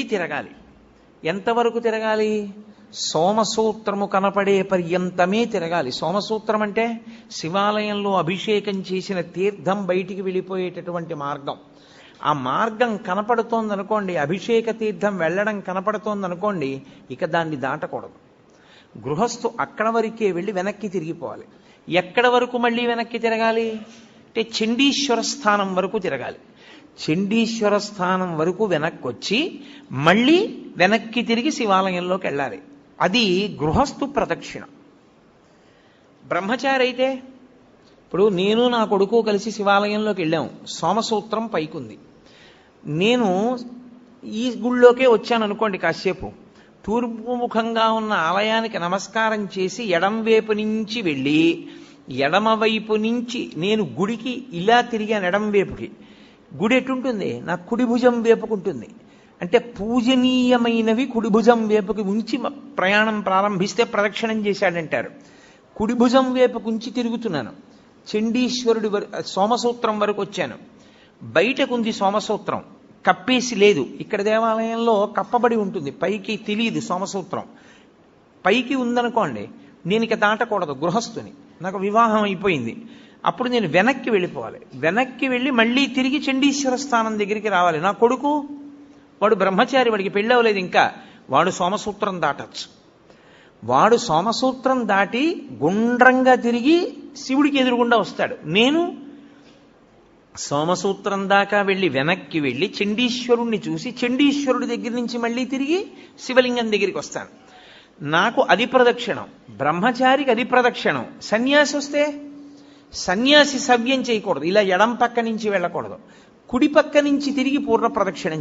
తిరగాలి. ఎంతవరకు తిరగాలి? సోమసూత్రము కనపడే పర్యంతమే తిరగాలి. సోమసూత్రం అంటే శివాలయంలో అభిషేకం చేసిన తీర్థం బయటికి వెళ్ళిపోయేటటువంటి మార్గం. ఆ మార్గం కనపడుతోందనుకోండి, అభిషేక తీర్థం వెళ్ళడం కనపడుతోందనుకోండి, ఇక దాన్ని దాటకూడదు. గృహస్థు అక్కడ వరకే వెళ్ళి వెనక్కి తిరిగిపోవాలి. ఎక్కడ వరకు మళ్ళీ వెనక్కి తిరగాలి అంటే చండీశ్వర స్థానం వరకు తిరగాలి. చండీశ్వర స్థానం వరకు వెనక్కి వచ్చి మళ్ళీ వెనక్కి తిరిగి శివాలయంలోకి వెళ్ళాలి. అది గృహస్థు ప్రదక్షిణ. బ్రహ్మచారి అయితే, ఇప్పుడు నేను నా కొడుకు కలిసి శివాలయంలోకి వెళ్ళాము, సోమసూత్రం పైకుంది, నేను ఈ గుళ్ళోకే వచ్చాను అనుకోండి, కాసేపు తూర్పుముఖంగా ఉన్న ఆలయానికి నమస్కారం చేసి ఎడంవైపు నుంచి వెళ్ళి ఎడమవైపు నుంచి నేను గుడికి ఇలా తిరిగాను. ఎడంవైపుకి గుడి ఎటుంటుంది? నా కుడి భుజం వేపుకుంటుంది. అంటే పూజనీయమైనవి కుడి భుజం వేపుకి ఉంచి ప్రయాణం ప్రారంభిస్తే ప్రదక్షిణం చేశాడంటారు. కుడి భుజం వేపుకుంచి తిరుగుతున్నాను. చండీశ్వరుడి సోమసూత్రం వరకు వచ్చాను. బయటకుంది సోమసూత్రం, కప్పేసి లేదు. ఇక్కడ దేవాలయంలో కప్పబడి ఉంటుంది, పైకి తెలియదు సోమసూత్రం. పైకి ఉందనుకోండి, నేను ఇక దాటకూడదు గృహస్థుని, నాకు వివాహం అయిపోయింది. అప్పుడు నేను వెనక్కి వెళ్ళిపోవాలి. వెనక్కి వెళ్ళి మళ్ళీ తిరిగి చండీశ్వర స్థానం దగ్గరికి రావాలి. నా కొడుకు, వాడు బ్రహ్మచారి, వాడికి పెళ్ళి అవ్వలేదు ఇంకా, వాడు సోమసూత్రం దాటచ్చు. వాడు సోమసూత్రం దాటి గుండ్రంగా తిరిగి శివుడికి ఎదురుగుండా వస్తాడు. నేను సోమసూత్రం దాకా వెళ్ళి వెనక్కి వెళ్ళి చండీశ్వరుణ్ణి చూసి చండీశ్వరుడి దగ్గర నుంచి మళ్ళీ తిరిగి శివలింగం దగ్గరికి వస్తాను. నాకు అది ప్రదక్షిణం. బ్రహ్మచారికి అది ప్రదక్షిణం. సన్యాసి వస్తే సన్యాసి సవ్యం చేయకూడదు, ఇలా ఎడం పక్క నుంచి వెళ్ళకూడదు, కుడి పక్క నుంచి తిరిగి పూర్ణ ప్రదక్షిణం